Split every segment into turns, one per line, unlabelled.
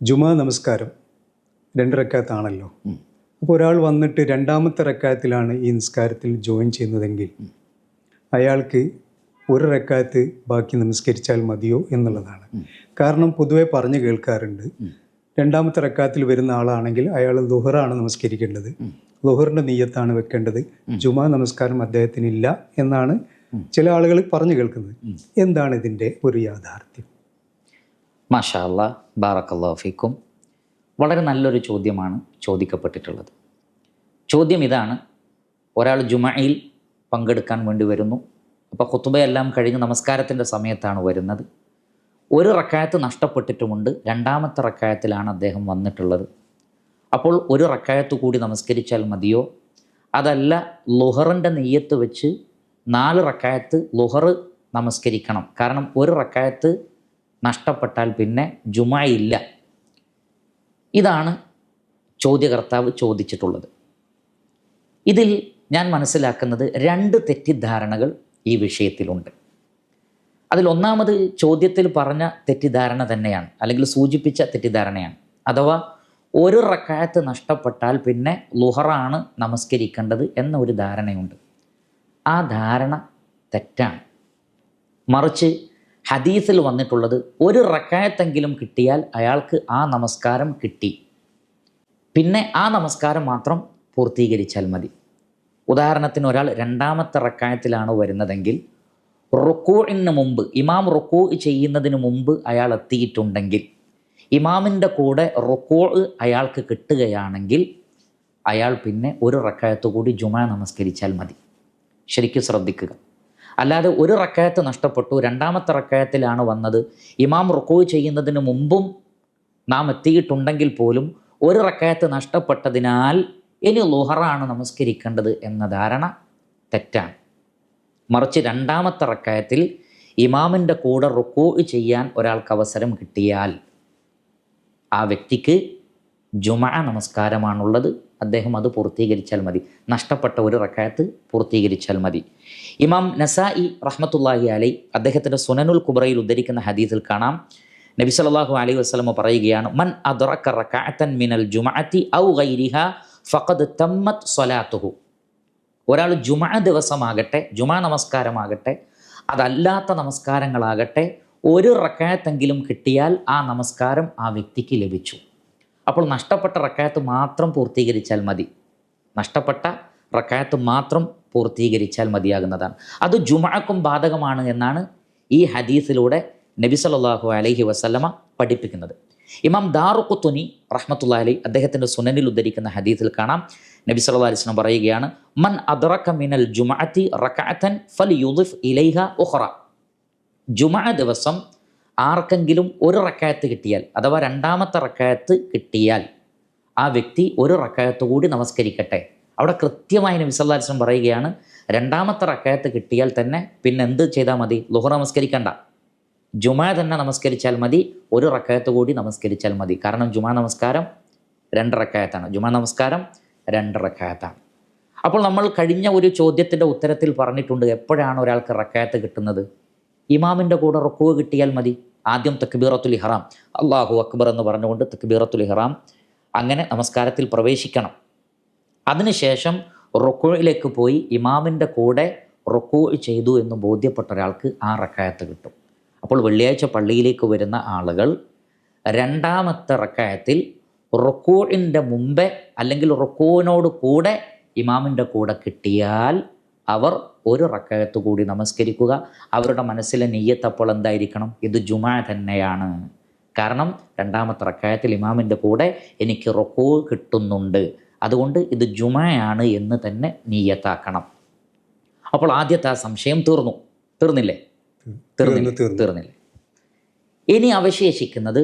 ജുമാ നമസ്കാരം 2 റക്അത്താണല്ലോ. അപ്പോൾ ഒരാൾ വന്നിട്ട് രണ്ടാമത്തെ റക്അത്തിലാണ് ഈ നിസ്കാരത്തിൽ ജോയിൻ ചെയ്യുന്നതെങ്കിൽ അയാൾക്ക് 1 റക്അത്ത് ബാക്കി നമസ്കരിച്ചാൽ മതിയോ എന്നുള്ളതാണ്. കാരണം പൊതുവെ പറഞ്ഞു കേൾക്കാറുണ്ട്, രണ്ടാമത്തെ റക്അത്തിൽ വരുന്ന ആളാണെങ്കിൽ അയാൾ ളുഹറാണ് നമസ്കരിക്കേണ്ടത്, ളുഹറിൻ്റെ നിയ്യത്താണ് വെക്കേണ്ടത്, ജുമാ നമസ്കാരം അദ്ദേഹത്തിനില്ല എന്നാണ് ചില ആളുകൾ പറഞ്ഞു കേൾക്കുന്നത്. എന്താണ് ഇതിൻ്റെ ഒരു യാഥാർത്ഥ്യം?
മാഷാ അല്ലാഹ്, ബാറക്കല്ലാഹു ഫീക്കും. വളരെ നല്ലൊരു ചോദ്യമാണ് ചോദിക്കപ്പെട്ടിട്ടുള്ളത്. ചോദ്യം ഇതാണ്: ഒരാൾ ജുമയിൽ പങ്കെടുക്കാൻ വേണ്ടി വരുന്നു. അപ്പോൾ ഖുതുബയെല്ലാം കഴിഞ്ഞ് നമസ്കാരത്തിൻ്റെ സമയത്താണ് വരുന്നത്. 1 റക്അത്ത് നഷ്ടപ്പെട്ടിട്ടുമുണ്ട്, രണ്ടാമത്തെ റക്അത്തിലാണ് അദ്ദേഹം വന്നിട്ടുള്ളത്. അപ്പോൾ 1 റക്അത്ത് കൂടി നമസ്കരിച്ചാൽ മതിയോ, അതല്ല ളുഹറിൻ്റെ നിയ്യത്ത് വെച്ച് 4 റക്അത്ത് ളുഹർ നമസ്കരിക്കണം? കാരണം 1 റക്അത്ത് നഷ്ടപ്പെട്ടാൽ പിന്നെ ജുമയില്ല. ഇതാണ് ചോദ്യകർത്താവ് ചോദിച്ചിട്ടുള്ളത്. ഇതിൽ ഞാൻ മനസ്സിലാക്കുന്നത് 2 തെറ്റിദ്ധാരണകൾ ഈ വിഷയത്തിലുണ്ട്. അതിൽ ഒന്നാമത് ചോദ്യത്തിൽ പറഞ്ഞ തെറ്റിദ്ധാരണ തന്നെയാണ്, അല്ലെങ്കിൽ സൂചിപ്പിച്ച തെറ്റിദ്ധാരണയാണ്. അഥവാ 1 റക്അത്ത് നഷ്ടപ്പെട്ടാൽ പിന്നെ ളുഹറാണ് നമസ്കരിക്കേണ്ടത് എന്ന ഒരു ധാരണയുണ്ട്. ആ ധാരണ തെറ്റാണ്. മറിച്ച് ഹദീസിൽ വന്നിട്ടുള്ളത് 1 റക്അത്തെങ്കിലും കിട്ടിയാൽ അയാൾക്ക് ആ നമസ്കാരം കിട്ടി, പിന്നെ ആ നമസ്കാരം മാത്രം പൂർത്തീകരിച്ചാൽ മതി. ഉദാഹരണത്തിന്, ഒരാൾ രണ്ടാമത്തെ റക്അത്തിലാണ് വരുന്നതെങ്കിൽ റുക്കൂഇന് മുമ്പ്, ഇമാം റുക്കൂ ചെയ്യുന്നതിന് മുമ്പ് അയാൾ എത്തിയിട്ടുണ്ടെങ്കിൽ, ഇമാമിൻ്റെ കൂടെ റുക്കൂ അയാൾക്ക് കിട്ടുകയാണെങ്കിൽ അയാൾ പിന്നെ 1 റക്അത്ത് കൂടി ജുമാ നമസ്കരിച്ചാൽ മതി. ശരിക്കും ശ്രദ്ധിക്കുക. അല്ലാതെ 1 റക്അത്ത് നഷ്ടപ്പെട്ടു, രണ്ടാമത്തെ റക്അത്തിലാണ് വന്നത്, ഇമാം റുക്കൂ ചെയ്യുന്നതിന് മുമ്പും നാം എത്തിയിട്ടുണ്ടെങ്കിൽ പോലും 1 റക്അത്ത് നഷ്ടപ്പെട്ടതിനാൽ ഇനി ളുഹറാണ് നമസ്കരിക്കേണ്ടത് എന്ന ധാരണ തെറ്റാണ്. മറിച്ച് രണ്ടാമത്തെ റക്അത്തിൽ ഇമാമിൻ്റെ കൂടെ റുക്കൂ ചെയ്യാൻ ഒരാൾക്ക് അവസരം കിട്ടിയാൽ ആ വ്യക്തിക്ക് ജുമഅ നമസ്കാരമാണുള്ളത്, അദ്ദേഹം അത് പൂർത്തീകരിച്ചാൽ മതി. നഷ്ടപ്പെട്ട 1 റക്അത്ത് പൂർത്തീകരിച്ചാൽ മതി. ഇമാം നസായി റഹ്മത്തുള്ളാഹി അലൈഹി അദ്ദേഹത്തിൻ്റെ സുനനുൽ കുബ്രയിൽ ഉദ്ധരിക്കുന്ന ഹദീസിൽ കാണാം, നബി സല്ലല്ലാഹു അലൈഹി വസല്ലം പറയുകയാണ്, മൻ അദ്റക റക്അതൻ മിനൽ ജുമഅത്തി ഔ ഗൈരിഹാ ഫഖദ് തമ്മത് സ്വലാത്തുഹു. ഒരാൾ ജുമഅ ദിവസമാകട്ടെ, ജുമാ നമസ്കാരമാകട്ടെ, അതല്ലാത്ത നമസ്കാരങ്ങളാകട്ടെ, 1 റക്അത്തെങ്കിലും കിട്ടിയാൽ ആ നമസ്കാരം ആ വ്യക്തിക്ക് ലഭിച്ചു. അപ്പോൾ നഷ്ടപ്പെട്ട റക്അത്ത് മാത്രം പൂർത്തീകരിച്ചാൽ മതി. നഷ്ടപ്പെട്ട റക്അത്ത് മാത്രം പൂർത്തീകരിച്ചാൽ മതിയാകുന്നതാണ്. അത് ജുമഅക്കും ബാധകമാണ് എന്നാണ് ഈ ഹദീസിലൂടെ നബി സല്ലല്ലാഹു അലൈഹി വസല്ലമ പഠിപ്പിക്കുന്നത്. ഇമാം ദാറുഖുത്നി റഹ്മത്തുള്ളാഹി അലൈഹി അദ്ദേഹത്തിൻ്റെ സുനനിൽ ഉദ്ധരിക്കുന്ന ഹദീസിൽ കാണാം, നബി സല്ലല്ലാഹു അലൈഹി വസല്ലം പറയുകയാണ്, മൻ അദ്റക മിനൽ ജുമഅത്തി റക്അതൻ ഫൽയുദിഫ് ഇലൈഹ ഉഖറ. ജുമഅ ദിവസം ആർക്കെങ്കിലും 1 റക്അത്ത് കിട്ടിയാൽ, അഥവാ രണ്ടാമത്തെ റക്അത്ത് കിട്ടിയാൽ, ആ വ്യക്തി 1 റക്അത്ത് കൂടി നമസ്കരിക്കട്ടെ. അവിടെ കൃത്യമായി നബി സല്ലല്ലാഹു അലൈഹി വസല്ലം പറയുകയാണ്, രണ്ടാമത്തെ റക്അത്ത് കിട്ടിയാൽ തന്നെ പിന്നെ എന്ത് ചെയ്താൽ മതി? ളുഹർ നമസ്കരിക്കണ്ട, ജുമാ തന്നെ നമസ്കരിച്ചാൽ മതി, 1 റക്അത്ത് കൂടി നമസ്കരിച്ചാൽ മതി. കാരണം ജുമാ നമസ്കാരം 2 റക്അത്താണ്. ജുമാ നമസ്കാരം 2 റക്അത്താണ്. അപ്പോൾ നമ്മൾ കഴിഞ്ഞ ഒരു ചോദ്യത്തിൻ്റെ ഉത്തരത്തിൽ പറഞ്ഞിട്ടുണ്ട്, എപ്പോഴാണ് ഒരാൾക്ക് റക്അത്ത് കിട്ടുന്നത്? ഇമാമിൻ്റെ കൂടെ റുക്കൂ കിട്ടിയാൽ മതി. ആദ്യം തക്ബീറത്തുൽ ഇഹ്റാം, അല്ലാഹു അക്ബർ എന്ന് പറഞ്ഞുകൊണ്ട് തക്ബീറത്തുൽ ഇഹ്റാം, അങ്ങനെ നമസ്കാരത്തിൽ പ്രവേശിക്കണം. അതിനുശേഷം റുക്കൂയിലേക്ക് പോയി ഇമാമിൻ്റെ കൂടെ റുക്കൂ ചെയ്തു എന്ന് ബോധ്യപ്പെട്ട ഒരാൾക്ക് ആ റക്അത്ത് കിട്ടും. അപ്പോൾ വെള്ളിയാഴ്ച പള്ളിയിലേക്ക് വരുന്ന ആളുകൾ രണ്ടാമത്തെ റക്അത്തിൽ റുക്കൂഇൻ്റെ മുമ്പേ അല്ലെങ്കിൽ റുക്കൂവിനോട് കൂടെ ഇമാമിൻ്റെ കൂടെ കിട്ടിയാൽ അവർ 1 റക്അത്ത് കൂടി നമസ്കരിക്കുക. അവരുടെ മനസ്സിലെ നിയ്യത്ത് അപ്പോൾ എന്തായിരിക്കണം? ഇത് ജുമാ തന്നെയാണ്. കാരണം രണ്ടാമത്തെ റക്അത്തിൽ ഇമാമിൻ്റെ കൂടെ എനിക്ക് റുക്കൂ കിട്ടുന്നുണ്ട്, അതുകൊണ്ട് ഇത് ജുമയാണ് എന്ന് തന്നെ നിയ്യത്താക്കണം. അപ്പോൾ ആദ്യത്തെ ആ സംശയം തീർന്നില്ലേ? ഇനി അവശേഷിക്കുന്നത്,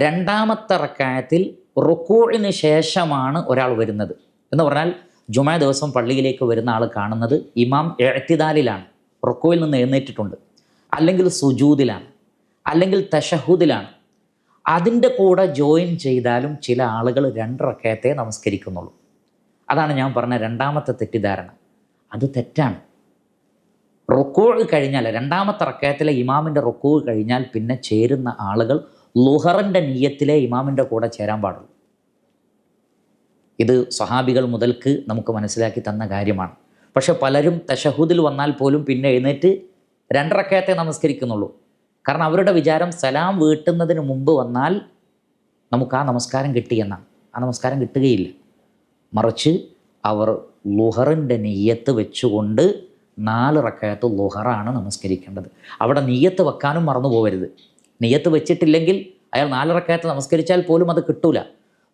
രണ്ടാമത്തെ റക്അത്തിൽ റുക്കൂഇന് ശേഷമാണ് ഒരാൾ വരുന്നത് എന്ന് പറഞ്ഞാൽ, ജുമാ ദിവസം പള്ളിയിലേക്ക് വരുന്ന ആൾ കാണുന്നത് ഇമാം ഇഅ്തിദാലിലാണ്, റുക്കൂയിൽ നിന്ന് എഴുന്നേറ്റിട്ടുണ്ട്, അല്ലെങ്കിൽ സുജൂദിലാണ്, അല്ലെങ്കിൽ തശഹുദിലാണ്. അതിൻ്റെ കൂടെ ജോയിൻ ചെയ്താലും ചില ആളുകൾ 2 റക്അത്തേ നമസ്കരിക്കുന്നുള്ളൂ. അതാണ് ഞാൻ പറഞ്ഞ രണ്ടാമത്തെ തെറ്റിദ്ധാരണ. അത് തെറ്റാണ്. റുക്കൂ കഴിഞ്ഞാൽ, രണ്ടാമത്തെ റക്അത്തിലെ ഇമാമിൻ്റെ റുക്കൂ കഴിഞ്ഞാൽ പിന്നെ ചേരുന്ന ആളുകൾ ലുഹറിൻ്റെ നിയ്യത്തിലെ ഇമാമിൻ്റെ കൂടെ ചേരാൻ പാടുള്ളൂ. ഇത് സ്വഹാബികൾ മുതൽക്ക് നമുക്ക് മനസ്സിലാക്കി തന്ന കാര്യമാണ്. പക്ഷെ പലരും തശഹുദിൽ വന്നാൽ പോലും പിന്നെ എഴുന്നേറ്റ് 2 റക്അത്തെ നമസ്കരിക്കുന്നുള്ളൂ. കാരണം അവരുടെ വിചാരം സലാം വീട്ടുന്നതിന് മുമ്പ് വന്നാൽ നമുക്ക് ആ നമസ്കാരം കിട്ടിയെന്നാണ്. ആ നമസ്കാരം കിട്ടുകയില്ല. മറിച്ച് അവർ ലുഹറിൻ്റെ നിയ്യത്ത് വെച്ചുകൊണ്ട് 4 റക്അത്ത് ലുഹറാണ് നമസ്കരിക്കേണ്ടത്. അവിടെ നിയ്യത്ത് വെക്കാനും മറന്നു പോകരുത്. നിയ്യത്ത് വെച്ചിട്ടില്ലെങ്കിൽ അയാൾ 4 റക്അത്ത് നമസ്കരിച്ചാൽ പോലും അത് കിട്ടൂല.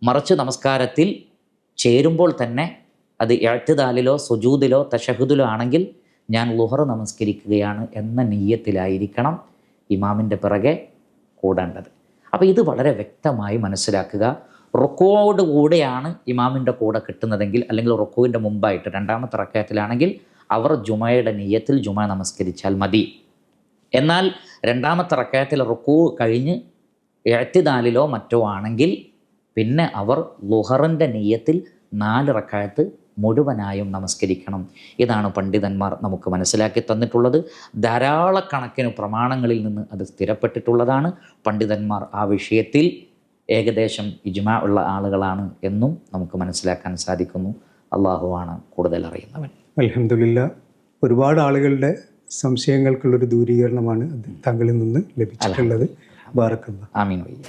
മറിച്ച് നമസ്കാരത്തിൽ ചേരുമ്പോൾ തന്നെ അത് ഇഅ്തിദാലിലോ സുജൂദിലോ തശഹുദിലോ ആണെങ്കിൽ ഞാൻ ലുഹർ നമസ്കരിക്കുകയാണ് എന്ന നിയ്യത്തിലായിരിക്കണം ഇമാമിൻ്റെ പിറകെ കൂടേണ്ടത്. അപ്പോൾ ഇത് വളരെ വ്യക്തമായി മനസ്സിലാക്കുക. റുക്കുവോട് കൂടെയാണ് ഇമാമിൻ്റെ കൂടെ കിട്ടുന്നതെങ്കിൽ, അല്ലെങ്കിൽ റുക്കുവിൻ്റെ മുമ്പായിട്ട് 2ാമത്തെ റക്അത്തിലാണെങ്കിൽ അവർ ജുമയുടെ നിയ്യത്തിൽ ജുമ നമസ്കരിച്ചാൽ മതി. എന്നാൽ 2ാമത്തെ റക്അത്തിൽ റുക്കു കഴിഞ്ഞ് ഇഅ്തിദാലിലോ മറ്റോ ആണെങ്കിൽ പിന്നെ അവർ ലുഹറിൻ്റെ നിയ്യത്തിൽ 4 റക്അത്ത് മുഴുവനായും നമസ്കരിക്കണം. ഇതാണ് പണ്ഡിതന്മാർ നമുക്ക് മനസ്സിലാക്കി തന്നിട്ടുള്ളത്. ധാരാളക്കണക്കിന് പ്രമാണങ്ങളിൽ നിന്ന് അത് സ്ഥിരപ്പെട്ടിട്ടുള്ളതാണ്. പണ്ഡിതന്മാർ ആ വിഷയത്തിൽ ഏകദേശം ഇജ്മാ ഉള്ള ആളുകളാണ് എന്നും നമുക്ക് മനസ്സിലാക്കാൻ സാധിക്കുന്നു. അള്ളാഹുവാണ് കൂടുതൽ അറിയുന്നവൻ.
അൽഹംദുലില്ലാ, ഒരുപാട് ആളുകളുടെ സംശയങ്ങൾക്കുള്ളൊരു ദൂരീകരണമാണ് താങ്കളിൽ നിന്ന് ലഭിച്ചിട്ടുള്ളത്. ബാറക്കല്ലാഹ്.
ആമീൻ വയ്യ.